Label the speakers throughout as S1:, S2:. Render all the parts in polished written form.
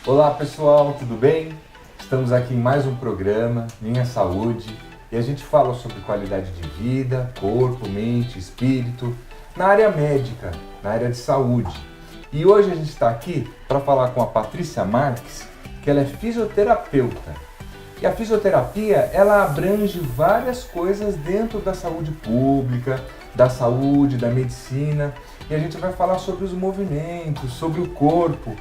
S1: Olá pessoal, tudo bem? Estamos aqui em mais um programa, Minha Saúde, e a gente fala sobre qualidade de vida, corpo, mente, espírito, na área médica, na área de saúde. E hoje a gente está aqui para falar com a Patrícia Marques, que ela é fisioterapeuta. E a fisioterapia, ela abrange várias coisas dentro da saúde pública, da saúde, da medicina, e a gente vai falar sobre os movimentos, sobre o corpo,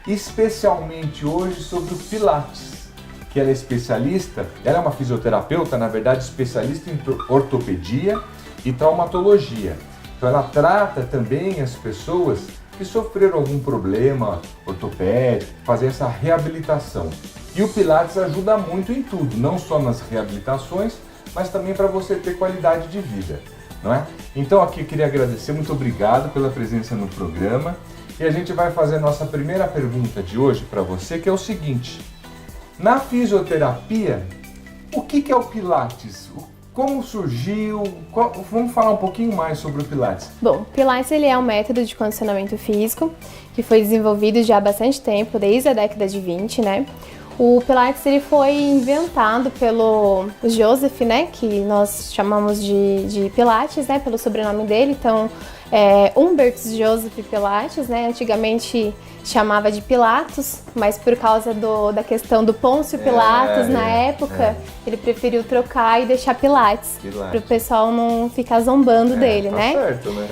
S1: especialmente hoje sobre o Pilates, que ela é especialista, ela é uma fisioterapeuta, na verdade, especialista em ortopedia e traumatologia. Então ela trata também as pessoas que sofreram algum problema ortopédico, fazer essa reabilitação. E o Pilates ajuda muito em tudo, não só nas reabilitações, mas também para você ter qualidade de vida, não é? Então aqui eu queria agradecer, muito obrigado pela presença no programa. E a gente vai fazer a nossa primeira pergunta de hoje para você, que é o seguinte: na fisioterapia, o que é o Pilates? Como surgiu? Vamos falar um pouquinho mais sobre o Pilates.
S2: Bom, o Pilates ele é um método de condicionamento físico que foi desenvolvido já há bastante tempo, desde a década de 20, né? O Pilates ele foi inventado pelo Joseph, né? Que nós chamamos de Pilates, né? Pelo sobrenome dele, então Humbertus Joseph Pilates, né? Antigamente chamava de Pilatos, mas por causa da questão do Pôncio Pilatos na época, ele preferiu trocar e deixar Pilates. Para o pessoal não ficar zombando dele, né?
S1: Certo, né?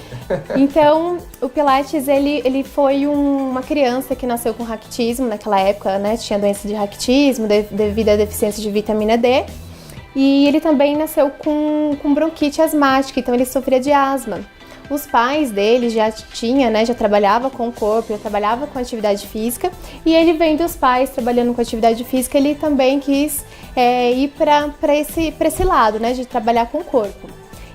S2: Então, o Pilates, ele foi uma criança que nasceu com raquitismo naquela época, né? Tinha doença de raquitismo devido à deficiência de vitamina D. E ele também nasceu com bronquite asmática, então ele sofria de asma. Os pais dele já trabalhava com o corpo, já trabalhava com atividade física, e ele vendo os pais trabalhando com atividade física, ele também quis ir para esse lado, né, de trabalhar com o corpo.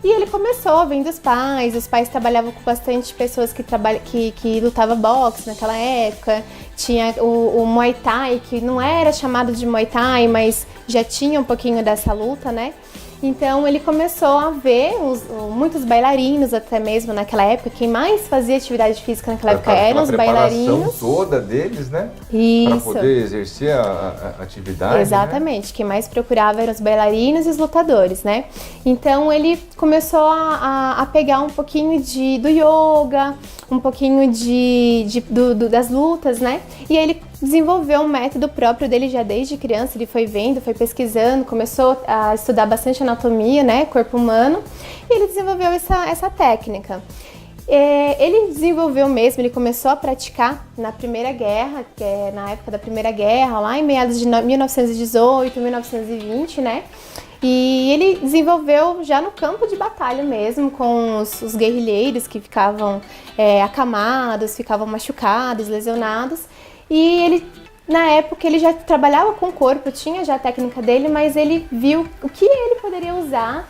S2: E ele começou vendo os pais trabalhavam com bastante pessoas que lutavam boxe naquela época, tinha o Muay Thai, que não era chamado de Muay Thai, mas já tinha um pouquinho dessa luta, né? Então ele começou a ver muitos bailarinos até mesmo naquela época. Quem mais fazia atividade física naquela época eram os bailarinos. A
S1: preparação toda deles, né?
S2: Isso.
S1: Para poder exercer a atividade.
S2: Exatamente.
S1: Né?
S2: Quem mais procurava eram os bailarinos e os lutadores, né? Então ele começou a pegar um pouquinho do yoga, um pouquinho das lutas, né? E ele desenvolveu um método próprio dele já desde criança. Ele foi vendo, foi pesquisando, começou a estudar bastante anatomia, né, corpo humano, e ele desenvolveu essa técnica. Ele desenvolveu mesmo, ele começou a praticar na Primeira Guerra, que é na época da Primeira Guerra, lá em meados de 1918, 1920, né? E ele desenvolveu já no campo de batalha mesmo, com os guerrilheiros que ficavam acamados, ficavam machucados, lesionados. E ele, na época, ele já trabalhava com o corpo, tinha já a técnica dele, mas ele viu o que ele poderia usar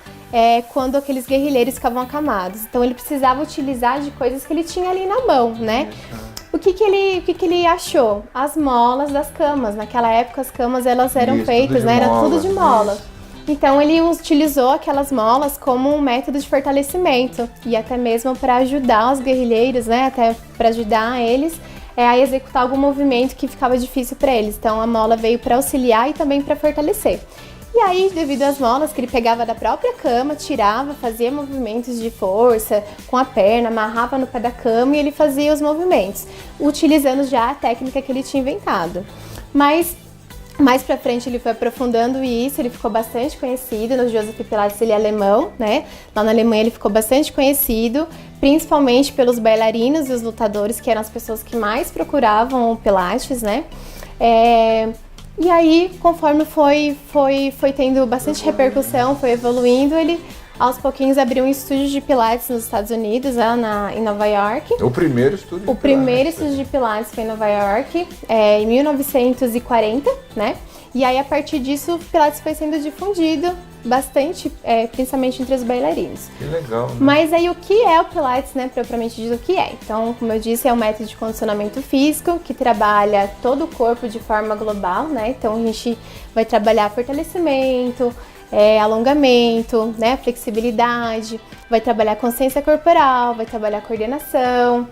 S2: quando aqueles guerrilheiros ficavam acamados. Então ele precisava utilizar de coisas que ele tinha ali na mão, né? O que ele achou? As molas das camas. Naquela época as camas elas eram feitas, né? Era tudo de mola. Então ele utilizou aquelas molas como um método de fortalecimento e até mesmo para ajudar os guerrilheiros, né? Até para ajudar eles a executar algum movimento que ficava difícil para eles. Então a mola veio para auxiliar e também para fortalecer. E aí, devido às molas que ele pegava da própria cama, tirava, fazia movimentos de força com a perna, amarrava no pé da cama e ele fazia os movimentos, utilizando já a técnica que ele tinha inventado. Mas mais pra frente ele foi aprofundando isso, ele ficou bastante conhecido. No Joseph Pilates, ele é alemão, né? Lá na Alemanha ele ficou bastante conhecido, principalmente pelos bailarinos e os lutadores, que eram as pessoas que mais procuravam o Pilates, né? E aí, conforme foi tendo bastante repercussão, foi evoluindo, ele aos pouquinhos abriu um estúdio de Pilates nos Estados Unidos, lá em Nova York.
S1: O primeiro estúdio de Pilates.
S2: O primeiro estúdio de Pilates foi em Nova York, em 1940, né? E aí, a partir disso, o Pilates foi sendo difundido bastante, principalmente entre os bailarinos.
S1: Que legal, né?
S2: Mas aí, o que é o Pilates, né? Propriamente dito, o que é? Então, como eu disse, é um método de condicionamento físico que trabalha todo o corpo de forma global, né? Então, a gente vai trabalhar fortalecimento, alongamento, né, flexibilidade, vai trabalhar consciência corporal, vai trabalhar coordenação.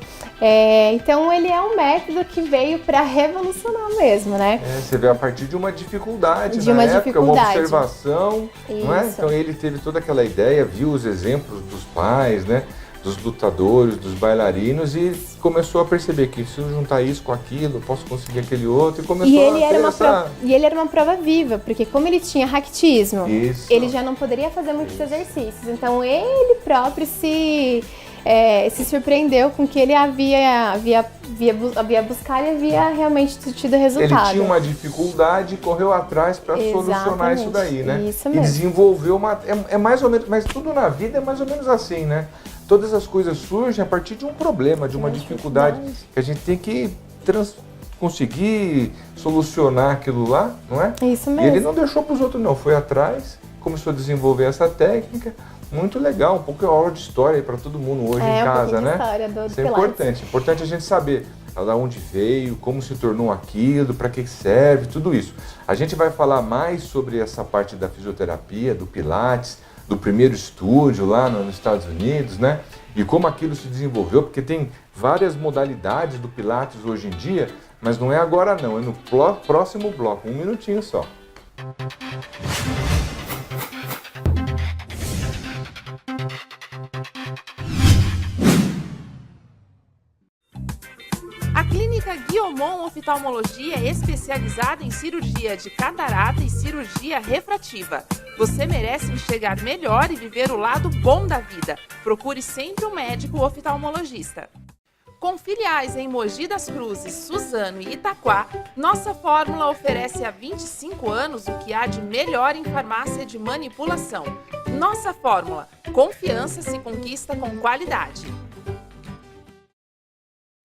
S2: Então ele é um método que veio para revolucionar mesmo, né?
S1: Você vê a partir de uma dificuldade
S2: uma
S1: época, uma observação, não é?
S2: Isso.
S1: Então ele teve toda aquela ideia, viu os exemplos dos pais, né? Dos lutadores, dos bailarinos e começou a perceber que se eu juntar isso com aquilo, eu posso conseguir aquele outro e começou
S2: e ele
S1: a ter
S2: E ele era uma prova viva, porque como ele tinha raquitismo,
S1: Isso.
S2: ele já não poderia fazer muitos exercícios. Então ele próprio se surpreendeu com que ele havia buscado e havia realmente tido resultado.
S1: Ele tinha uma dificuldade e correu atrás para solucionar isso daí, né?
S2: Isso mesmo.
S1: E desenvolveu é mais ou menos, mas tudo na vida é mais ou menos assim, né? Todas as coisas surgem a partir de um problema, de uma dificuldade que a gente tem que conseguir solucionar aquilo lá, não é?
S2: Isso mesmo.
S1: E ele não deixou para os outros não, foi atrás, começou a desenvolver essa técnica. Muito legal, um pouco é aula de história para todo mundo hoje em casa, né?
S2: História do
S1: Isso é importante. Importante a gente saber da onde veio, como se tornou aquilo, para que serve, tudo isso. A gente vai falar mais sobre essa parte da fisioterapia, do Pilates, do primeiro estúdio lá nos Estados Unidos, né? E como aquilo se desenvolveu, porque tem várias modalidades do Pilates hoje em dia, mas não é agora não, é no próximo bloco, um minutinho só.
S3: A Clínica Guillaumont Oftalmologia é especializada em cirurgia de catarata e cirurgia refrativa. Você merece enxergar melhor e viver o lado bom da vida. Procure sempre um médico oftalmologista. Com filiais em Mogi das Cruzes, Suzano e Itaquá, nossa fórmula oferece há 25 anos o que há de melhor em farmácia de manipulação. Nossa fórmula, confiança se conquista com qualidade.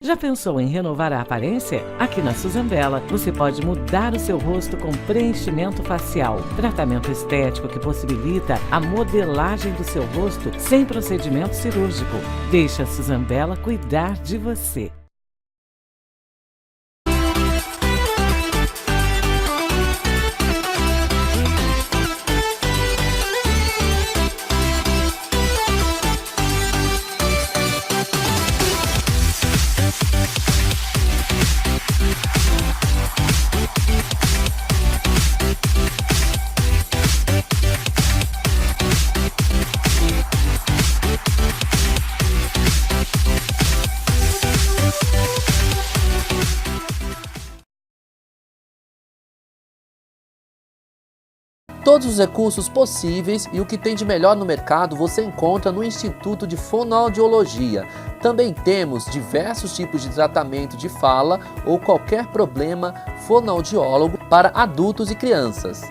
S4: Já pensou em renovar a aparência? Aqui na Suzambela, você pode mudar o seu rosto com preenchimento facial, tratamento estético que possibilita a modelagem do seu rosto sem procedimento cirúrgico. Deixe a Suzambela cuidar de você.
S5: Todos os recursos possíveis e o que tem de melhor no mercado você encontra no Instituto de Fonoaudiologia. Também temos diversos tipos de tratamento de fala ou qualquer problema fonoaudiólogo para adultos e crianças.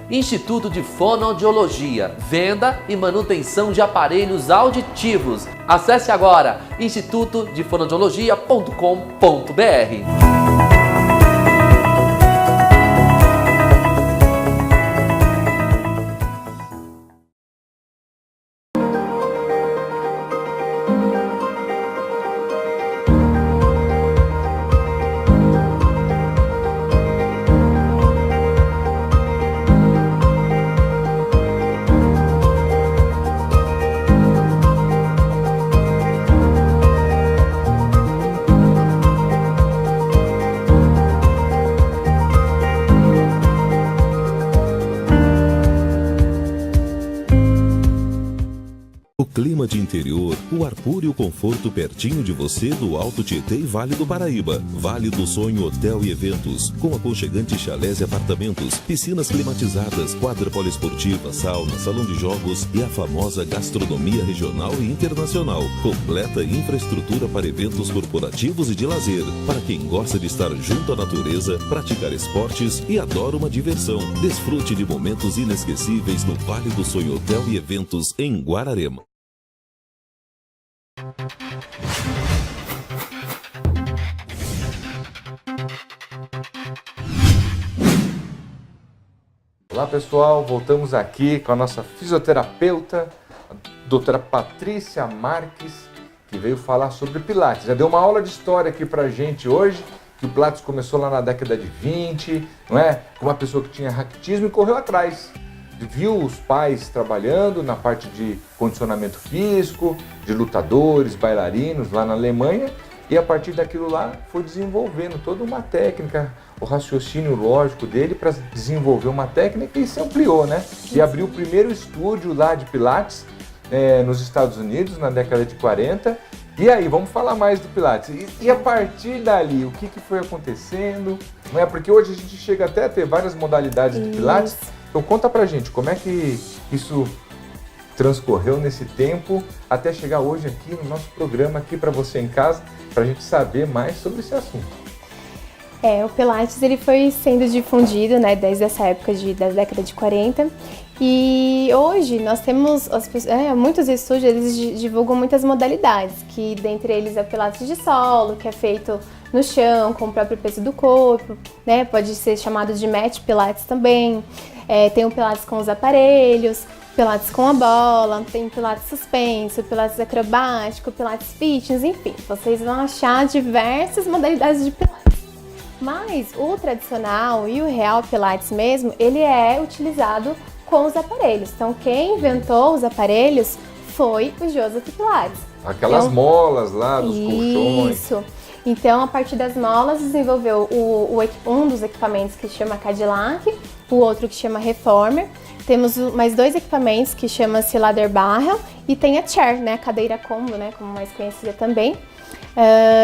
S5: Instituto de Fonoaudiologia, venda e manutenção de aparelhos auditivos. Acesse agora institutodefonoaudiologia.com.br.
S6: Clima de interior, o ar puro e o conforto pertinho de você do Alto Tietê e Vale do Paraíba. Vale do Sonho Hotel e Eventos, com aconchegantes chalés e apartamentos, piscinas climatizadas, quadra poliesportiva, sauna, salão de jogos e a famosa gastronomia regional e internacional. Completa infraestrutura para eventos corporativos e de lazer, para quem gosta de estar junto à natureza, praticar esportes e adora uma diversão. Desfrute de momentos inesquecíveis no Vale do Sonho Hotel e Eventos em Guararema.
S1: Olá pessoal, voltamos aqui com a nossa fisioterapeuta, a doutora Patrícia Marques, que veio falar sobre Pilates. Já deu uma aula de história aqui pra gente hoje, que o Pilates começou lá na década de 20, não é? Com uma pessoa que tinha raquitismo e correu atrás. viu os pais trabalhando na parte de condicionamento físico, de lutadores, bailarinos lá na Alemanha, e a partir daquilo lá foi desenvolvendo toda uma técnica, o raciocínio lógico dele para desenvolver uma técnica, e se ampliou, né? E abriu o primeiro estúdio lá de Pilates nos Estados Unidos na década de 40. E aí, vamos falar mais do Pilates. E a partir dali, o que foi acontecendo? Não é? Porque hoje a gente chega até a ter várias modalidades de Pilates. Então conta pra gente, como é que isso transcorreu nesse tempo até chegar hoje aqui no nosso programa, aqui para você em casa, pra gente saber mais sobre esse assunto.
S2: O Pilates ele foi sendo difundido, né, desde essa época da década de 40. E hoje nós temos muitos estúdios, eles divulgam muitas modalidades, que dentre eles é o Pilates de solo, que é feito no chão, com o próprio peso do corpo, né? Pode ser chamado de mat Pilates também. Tem o Pilates com os aparelhos, Pilates com a bola, tem Pilates suspenso, Pilates acrobático, Pilates fitness, enfim. Vocês vão achar diversas modalidades de Pilates. Mas o tradicional e o real Pilates mesmo, ele é utilizado com os aparelhos. Então, quem inventou os aparelhos foi o Joseph Pilates.
S1: Aquelas molas lá dos colchões.
S2: Isso. Então, a partir das molas, desenvolveu um dos equipamentos que chama Cadillac, o outro que chama Reformer. Temos mais dois equipamentos que chama-se Ladder Barrel e tem a Chair, né, a cadeira combo, né, como mais conhecida também.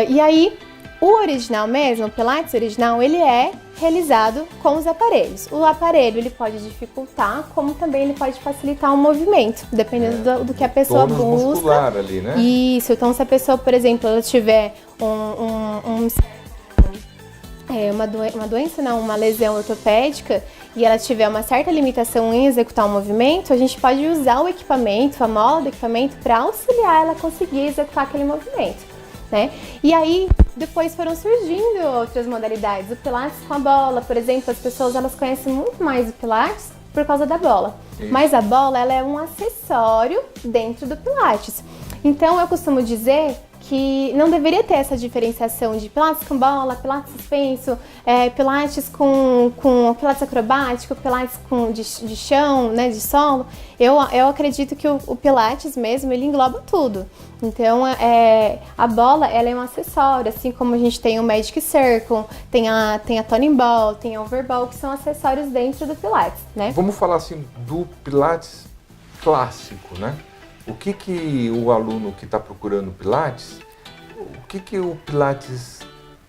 S2: E aí, o original mesmo, o Pilates original, ele é realizado com os aparelhos. O aparelho ele pode dificultar, como também ele pode facilitar o movimento, dependendo do que a pessoa busca.
S1: Muscular ali, né?
S2: Isso, então se a pessoa, por exemplo, ela tiver uma lesão ortopédica e ela tiver uma certa limitação em executar o movimento, a gente pode usar o equipamento, a mola do equipamento, para auxiliar ela a conseguir executar aquele movimento. Né? E aí, depois foram surgindo outras modalidades. O Pilates com a bola, por exemplo, as pessoas elas conhecem muito mais o Pilates por causa da bola. Isso. Mas a bola ela é um acessório dentro do Pilates. Então, eu costumo dizer que não deveria ter essa diferenciação de Pilates com bola, Pilates suspenso, Pilates com Pilates acrobático, Pilates de chão, né, de solo. Eu acredito que o Pilates mesmo, ele engloba tudo. Então, a bola, ela é um acessório, assim como a gente tem o Magic Circle, tem a Toning Ball, tem a Overball, que são acessórios dentro do Pilates, né?
S1: Vamos falar assim do Pilates clássico, né? O que o aluno que está procurando Pilates, o que o Pilates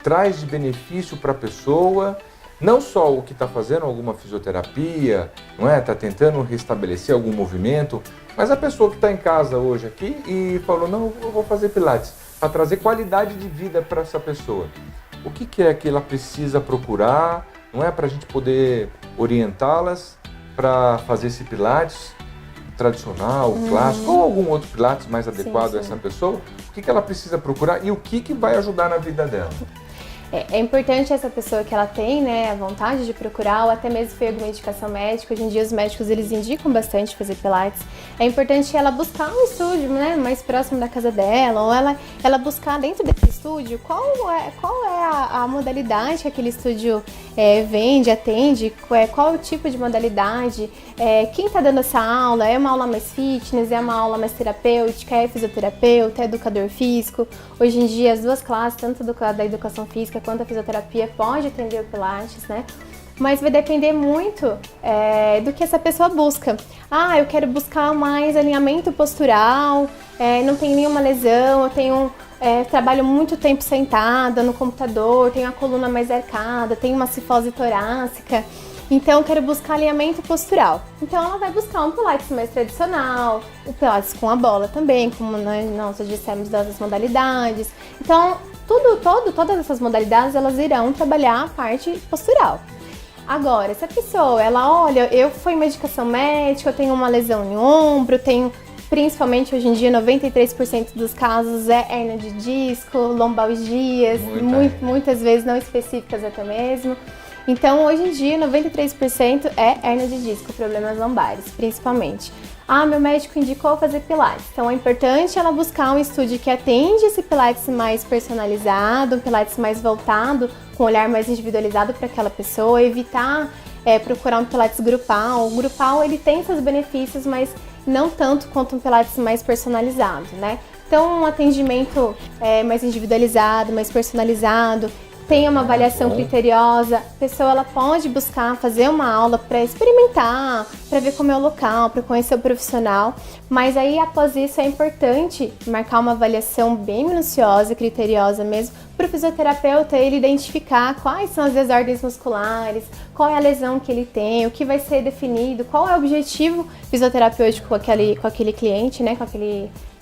S1: traz de benefício para a pessoa, não só o que está fazendo alguma fisioterapia, não é? Está tentando restabelecer algum movimento, mas a pessoa que está em casa hoje aqui e falou, não, eu vou fazer Pilates, para trazer qualidade de vida para essa pessoa. O que é que ela precisa procurar, não é? Para a gente poder orientá-las para fazer esse Pilates tradicional, clássico, ou algum outro Pilates mais adequado a essa pessoa, o que ela precisa procurar e o que vai ajudar na vida dela?
S2: É importante essa pessoa que ela tem, né, a vontade de procurar, ou até mesmo foi alguma indicação médica. Hoje em dia os médicos eles indicam bastante fazer Pilates. É importante ela buscar um estúdio, né, mais próximo da casa dela, ou ela buscar dentro desse estúdio qual é a modalidade que aquele estúdio vende, atende, qual é o tipo de modalidade, quem está dando essa aula, é uma aula mais fitness, é uma aula mais terapêutica, é fisioterapeuta, é educador físico. Hoje em dia as duas classes, tanto da educação física quanto a fisioterapia, pode atender o Pilates, né? Mas vai depender muito do que essa pessoa busca. Ah, eu quero buscar mais alinhamento postural, não tenho nenhuma lesão, eu trabalho muito tempo sentada no computador, tenho a coluna mais arcada, tenho uma cifose torácica, então eu quero buscar alinhamento postural. Então ela vai buscar um Pilates mais tradicional, o Pilates com a bola também, como nós já dissemos das modalidades. Então, todas essas modalidades, elas irão trabalhar a parte postural. Agora, se a pessoa, olha, eu fui medicação médica, eu tenho uma lesão no ombro, principalmente hoje em dia, 93% dos casos é hérnia de disco, lombalgias, muitas vezes não específicas até mesmo. Então, hoje em dia, 93% é hérnia de disco, problemas lombares, principalmente. Ah, meu médico indicou fazer Pilates. Então, é importante ela buscar um estúdio que atende esse Pilates mais personalizado, um Pilates mais voltado, com um olhar mais individualizado para aquela pessoa, evitar procurar um Pilates grupal. O grupal, ele tem seus benefícios, mas não tanto quanto um Pilates mais personalizado, né? Então, um atendimento mais individualizado, mais personalizado, tem uma avaliação criteriosa, a pessoa ela pode buscar fazer uma aula para experimentar, para ver como é o local, para conhecer o profissional, mas aí após isso é importante marcar uma avaliação bem minuciosa, criteriosa mesmo, para o fisioterapeuta ele identificar quais são as desordens musculares, qual é a lesão que ele tem, o que vai ser definido, qual é o objetivo fisioterapêutico com aquele cliente, né, com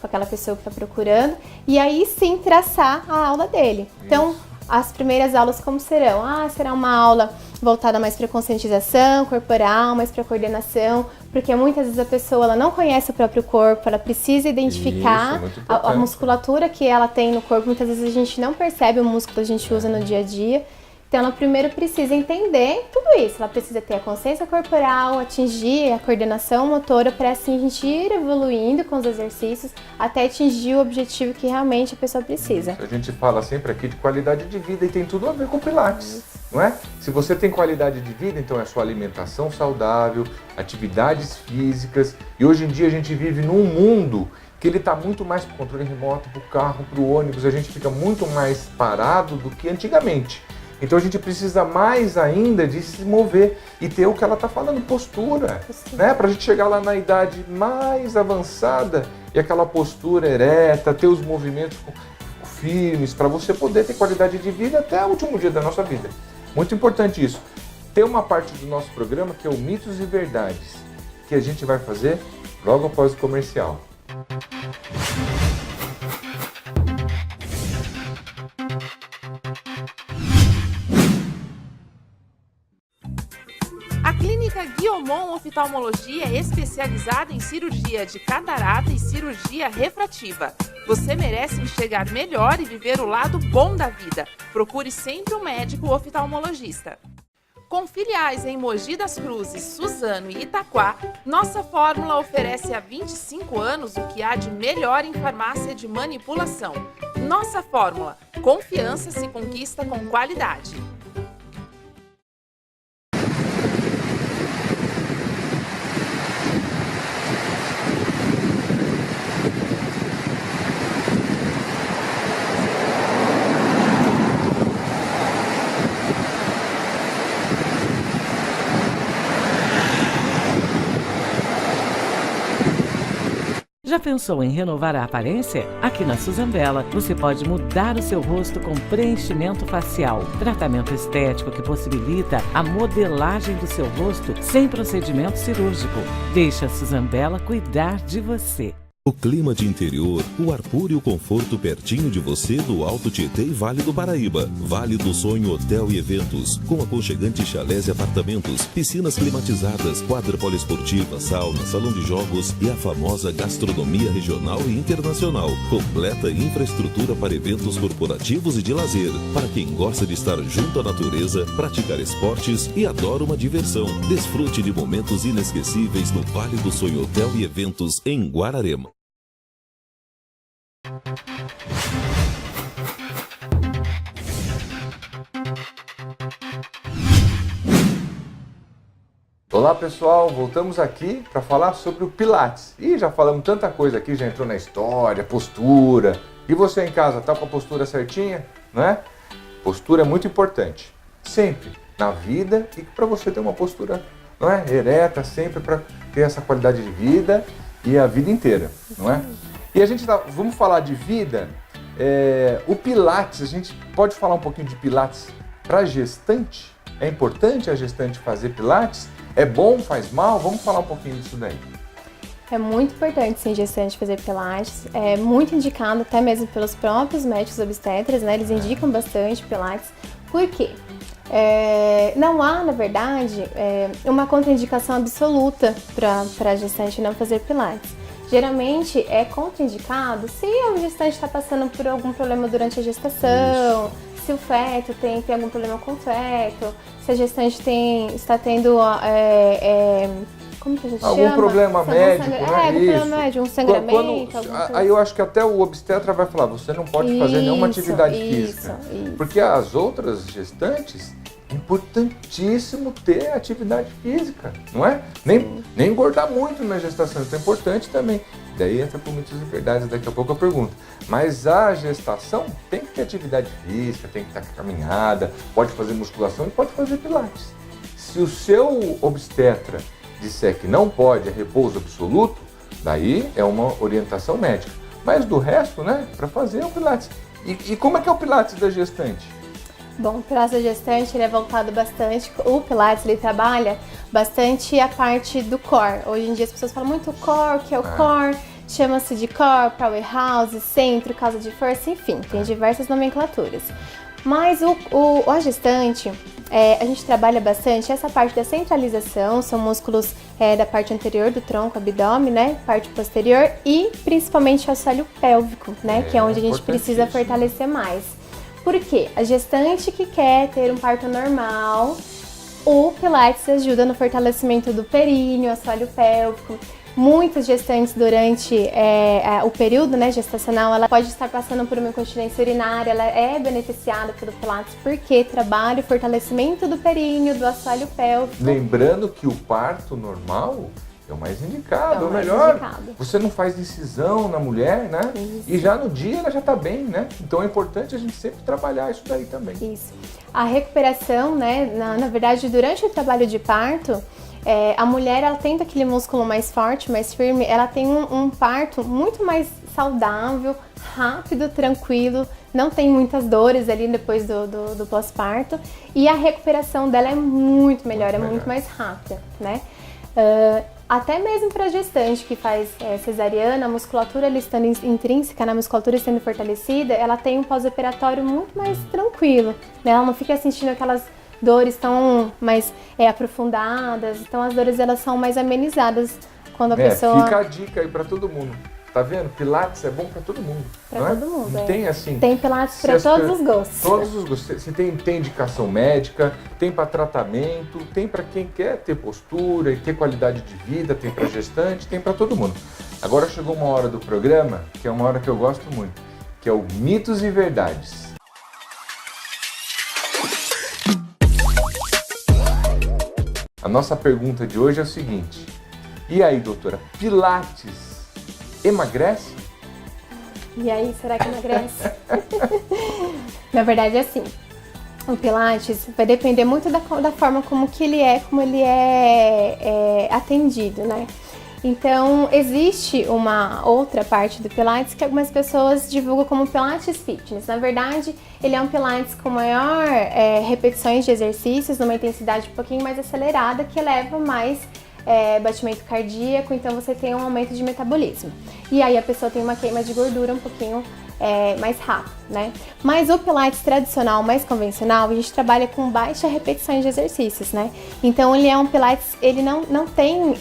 S2: aquela pessoa que está procurando, e aí sim traçar a aula dele. Então, as primeiras aulas como serão? Será uma aula voltada mais para conscientização corporal, mais para coordenação, porque muitas vezes a pessoa ela não conhece o próprio corpo, ela precisa identificar a musculatura que ela tem no corpo. Muitas vezes a gente não percebe o músculo que a gente usa no dia a dia. Então ela primeiro precisa entender tudo isso, ela precisa ter a consciência corporal, atingir a coordenação motora para assim a gente ir evoluindo com os exercícios até atingir o objetivo que realmente a pessoa precisa.
S1: A gente fala sempre aqui de qualidade de vida e tem tudo a ver com Pilates, não é? Se você tem qualidade de vida, então é sua alimentação saudável, atividades físicas, e hoje em dia a gente vive num mundo que ele está muito mais para o controle remoto, para o carro, para o ônibus, a gente fica muito mais parado do que antigamente. Então a gente precisa mais ainda de se mover e ter o que ela está falando, postura, né? Para a gente chegar lá na idade mais avançada e aquela postura ereta, ter os movimentos firmes, para você poder ter qualidade de vida até o último dia da nossa vida. Muito importante isso. Tem uma parte do nosso programa que é o Mitos e Verdades, que a gente vai fazer logo após o comercial.
S3: A Clínica Guiomon Oftalmologia é especializada em cirurgia de catarata e cirurgia refrativa. Você merece enxergar melhor e viver o lado bom da vida. Procure sempre um médico oftalmologista. Com filiais em Mogi das Cruzes, Suzano e Itaquá, nossa fórmula oferece há 25 anos o que há de melhor em farmácia de manipulação. Nossa fórmula, confiança se conquista com qualidade.
S4: Já pensou em renovar a aparência? Aqui na Suzambela, você pode mudar o seu rosto com preenchimento facial, tratamento estético que possibilita a modelagem do seu rosto sem procedimento cirúrgico. Deixa a Suzambela cuidar de você.
S6: O clima de interior, o ar puro e o conforto pertinho de você do Alto Tietê e Vale do Paraíba. Vale do Sonho Hotel e Eventos, com aconchegantes chalés e apartamentos, piscinas climatizadas, quadra poliesportiva, sauna, salão de jogos e a famosa gastronomia regional e internacional. Completa infraestrutura para eventos corporativos e de lazer, para quem gosta de estar junto à natureza, praticar esportes e adora uma diversão. Desfrute de momentos inesquecíveis no Vale do Sonho Hotel e Eventos, em Guararema.
S1: Olá pessoal, voltamos aqui para falar sobre o Pilates. E já falamos tanta coisa aqui, já entrou na história, postura. E você em casa, tá com a postura certinha? Não é? Postura é muito importante, sempre, na vida e para você ter uma postura, não é? Ereta, sempre para ter essa qualidade de vida e a vida inteira, não é? E a gente vamos falar de vida, o Pilates, a gente pode falar um pouquinho de Pilates para gestante? É importante a gestante fazer Pilates? É bom, faz mal? Vamos falar um pouquinho disso daí.
S2: É muito importante, sim, gestante fazer Pilates. É muito indicado até mesmo pelos próprios médicos obstetras, né? Eles indicam bastante Pilates. Por quê? Não há, na verdade, uma contraindicação absoluta para a gestante não fazer Pilates. Geralmente é contraindicado se a gestante está passando por algum problema durante a gestação, se o feto tem algum problema com o feto, se a gestante está tendo, como que a gente chama?
S1: Algum problema médico, né?
S2: Algum problema médico, um sangramento, alguma coisa.
S1: Aí eu acho que até o obstetra vai falar, você não pode fazer nenhuma atividade física.
S2: Isso.
S1: Porque as outras gestantes é importantíssimo ter atividade física, não é? Nem engordar muito na gestação, isso é importante também. Daí entra por muitas verdades, daqui a pouco eu pergunto. Mas a gestação tem que ter atividade física, tem que estar caminhada, pode fazer musculação e pode fazer pilates. Se o seu obstetra disser que não pode, é repouso absoluto, daí é uma orientação médica. Mas do resto, né, para fazer o pilates. E como é que é o pilates da gestante?
S2: Bom, o Pilates da gestante, ele é voltado bastante, o Pilates, ele trabalha bastante a parte do core. Hoje em dia as pessoas falam muito core, que é o core, chama-se de core, powerhouse, centro, causa de força, enfim, tem diversas nomenclaturas. Mas a gestante, a gente trabalha bastante essa parte da centralização, são músculos da parte anterior do tronco, abdômen, né, parte posterior e principalmente o assoalho pélvico, né, que é onde a gente precisa fortalecer mais. Por quê? A gestante que quer ter um parto normal, o Pilates ajuda no fortalecimento do períneo, assoalho pélvico. Muitas gestantes durante o período, né, gestacional, ela pode estar passando por uma incontinência urinária, ela é beneficiada pelo Pilates porque trabalha o fortalecimento do períneo, do assoalho pélvico.
S1: Lembrando que o parto normal é o mais indicado, é o
S2: mais
S1: melhor.
S2: indicado.
S1: Você não faz incisão na mulher, né?
S2: Isso.
S1: E já no dia ela já está bem, né? Então é importante a gente sempre trabalhar isso daí também.
S2: Isso. A recuperação, né, na verdade, durante o trabalho de parto, a mulher, ela tendo aquele músculo mais forte, mais firme, ela tem um parto muito mais saudável, rápido, tranquilo, não tem muitas dores ali depois do pós-parto e a recuperação dela é muito melhor, muito mais rápida, né? Até mesmo para a gestante que faz cesariana, a musculatura ali estando intrínseca, na musculatura sendo fortalecida, ela tem um pós-operatório muito mais tranquilo, né? Ela não fica sentindo aquelas dores tão mais aprofundadas, então as dores elas são mais amenizadas quando a pessoa...
S1: Fica a dica aí para todo mundo. Tá vendo? Pilates é bom para todo mundo.
S2: Para todo mundo.
S1: Não tem assim.
S2: Tem Pilates para todos os gostos.
S1: Todos os gostos. Se tem indicação médica, tem para tratamento, tem para quem quer ter postura e ter qualidade de vida, tem para gestante, tem para todo mundo. Agora chegou uma hora do programa, que é uma hora que eu gosto muito, que é o Mitos e Verdades. A nossa pergunta de hoje é o seguinte: e aí, doutora, Pilates emagrece?
S2: E aí, será que emagrece? Na verdade, é assim, o Pilates vai depender muito da forma como ele é atendido, né? Então, existe uma outra parte do Pilates que algumas pessoas divulgam como Pilates Fitness. Na verdade, ele é um Pilates com maior repetições de exercícios, numa intensidade um pouquinho mais acelerada, que leva mais batimento cardíaco, então você tem um aumento de metabolismo. E aí a pessoa tem uma queima de gordura um pouquinho mais rápido, né? Mas o Pilates tradicional, mais convencional, a gente trabalha com baixa repetições de exercícios, né? Então ele é um Pilates, ele não tem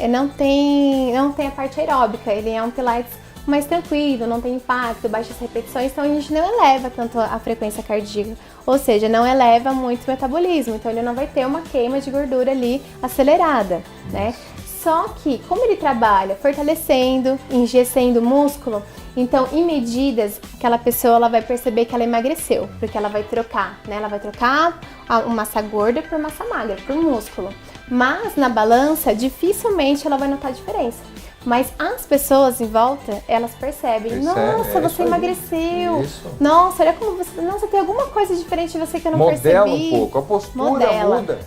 S2: a parte aeróbica, ele é um Pilates mais tranquilo, não tem impacto, baixas repetições, então a gente não eleva tanto a frequência cardíaca, ou seja, não eleva muito o metabolismo, então ele não vai ter uma queima de gordura ali acelerada, né? Só que, como ele trabalha fortalecendo, enrijecendo o músculo, então, em medidas, aquela pessoa ela vai perceber que ela emagreceu, porque ela vai trocar, né? Ela vai trocar a massa gorda por massa magra, por músculo. Mas, na balança, dificilmente ela vai notar a diferença. Mas as pessoas em volta, elas percebem. Nossa, você emagreceu.
S1: Isso.
S2: Nossa, olha como você... Nossa, tem alguma coisa diferente de você que eu não
S1: Modela
S2: percebi.
S1: um pouco, a postura muda.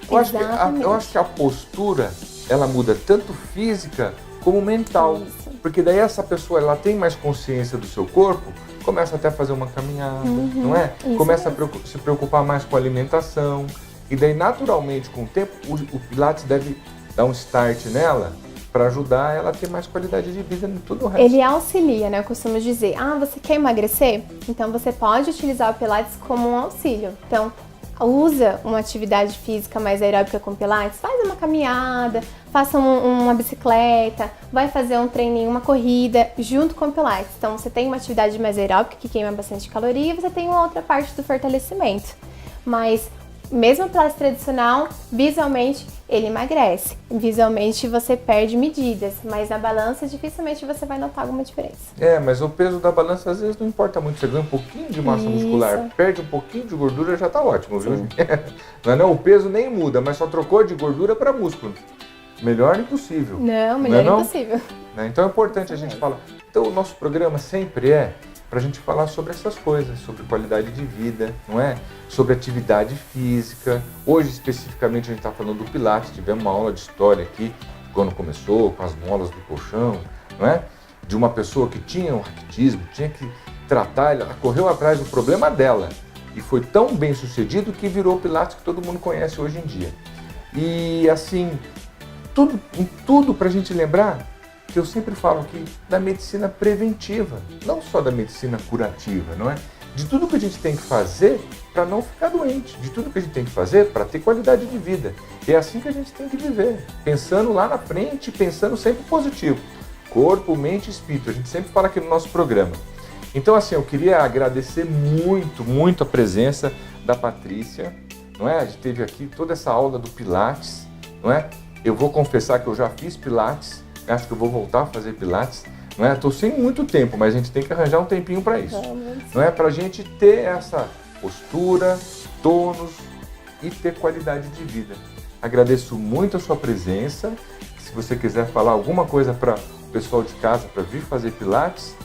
S1: Eu acho que a postura, ela muda tanto física como mental.
S2: Isso.
S1: Porque daí essa pessoa, ela tem mais consciência do seu corpo, começa até a fazer uma caminhada, não é?
S2: Isso
S1: Começa
S2: mesmo.
S1: a se preocupar mais com a alimentação. E daí, naturalmente, com o tempo, o Pilates deve dar um start nela para ajudar ela a ter mais qualidade de vida em tudo o resto.
S2: Ele auxilia, né? Eu costumo dizer, você quer emagrecer? Então você pode utilizar o Pilates como um auxílio. Então, usa uma atividade física mais aeróbica com Pilates, faz uma caminhada, faça uma bicicleta, vai fazer um treininho, uma corrida junto com o Pilates. Então você tem uma atividade mais aeróbica que queima bastante caloria e você tem uma outra parte do fortalecimento. Mas mesmo o Pilates tradicional, visualmente ele emagrece. Visualmente você perde medidas, mas na balança dificilmente você vai notar alguma diferença.
S1: Mas o peso da balança às vezes não importa muito. Você ganha um pouquinho de massa muscular, perde um pouquinho de gordura, já tá ótimo, viu? Não, o peso nem muda, mas só trocou de gordura para músculo. Melhor impossível.
S2: Não, melhor impossível.
S1: Então é importante a gente falar. Então o nosso programa sempre é para a gente falar sobre essas coisas, sobre qualidade de vida, não é? Sobre atividade física. Hoje, especificamente, a gente está falando do Pilates. Tivemos uma aula de história aqui, quando começou, com as molas do colchão, não é? De uma pessoa que tinha um raquitismo, tinha que tratar, ela correu atrás do problema dela. E foi tão bem sucedido que virou o Pilates que todo mundo conhece hoje em dia. E assim, tudo para a gente lembrar, que eu sempre falo aqui, da medicina preventiva, não só da medicina curativa, não é? De tudo que a gente tem que fazer para não ficar doente, de tudo que a gente tem que fazer para ter qualidade de vida. E é assim que a gente tem que viver, pensando lá na frente, pensando sempre positivo. Corpo, mente e espírito, a gente sempre fala aqui no nosso programa. Então assim, eu queria agradecer muito a presença da Patrícia, não é? A gente teve aqui toda essa aula do Pilates, não é? Eu vou confessar que eu já fiz Pilates, acho que eu vou voltar a fazer Pilates, não é? Estou sem muito tempo, mas a gente tem que arranjar um tempinho para isso, não é? Para a gente ter essa postura, tônus e ter qualidade de vida. Agradeço muito a sua presença. Se você quiser falar alguma coisa para o pessoal de casa para vir fazer Pilates,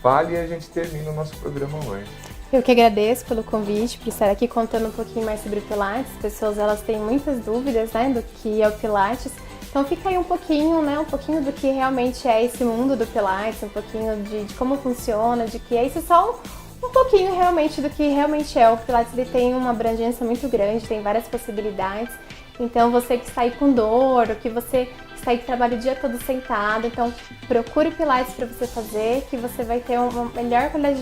S1: fale e a gente termina o nosso programa hoje.
S2: Eu que agradeço pelo convite, por estar aqui contando um pouquinho mais sobre o Pilates. As pessoas elas têm muitas dúvidas, né, do que é o Pilates. Então fica aí um pouquinho, né, um pouquinho do que realmente é esse mundo do Pilates, um pouquinho de como funciona, de que é isso, só um pouquinho realmente do que realmente é. O Pilates ele tem uma abrangência muito grande, tem várias possibilidades. Então você que está aí com dor, ou que você está aí que trabalha o dia todo sentado, então procure Pilates para você fazer, que você vai ter uma melhor qualidade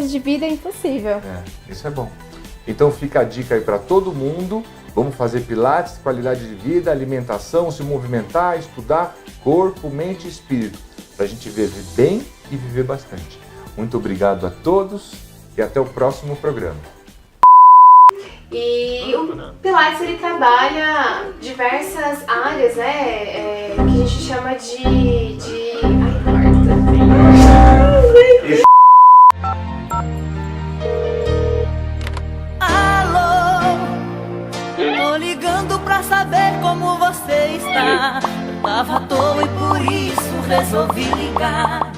S2: de vida impossível.
S1: Isso é bom. Então fica a dica aí para todo mundo. Vamos fazer Pilates, qualidade de vida, alimentação, se movimentar, estudar corpo, mente e espírito, para a gente viver bem e viver bastante. Muito obrigado a todos e até o próximo programa.
S2: E o Pilates ele trabalha diversas áreas, né? Que a gente chama de...
S7: Tô ligando pra saber como você está. Eu tava à toa e por isso resolvi ligar.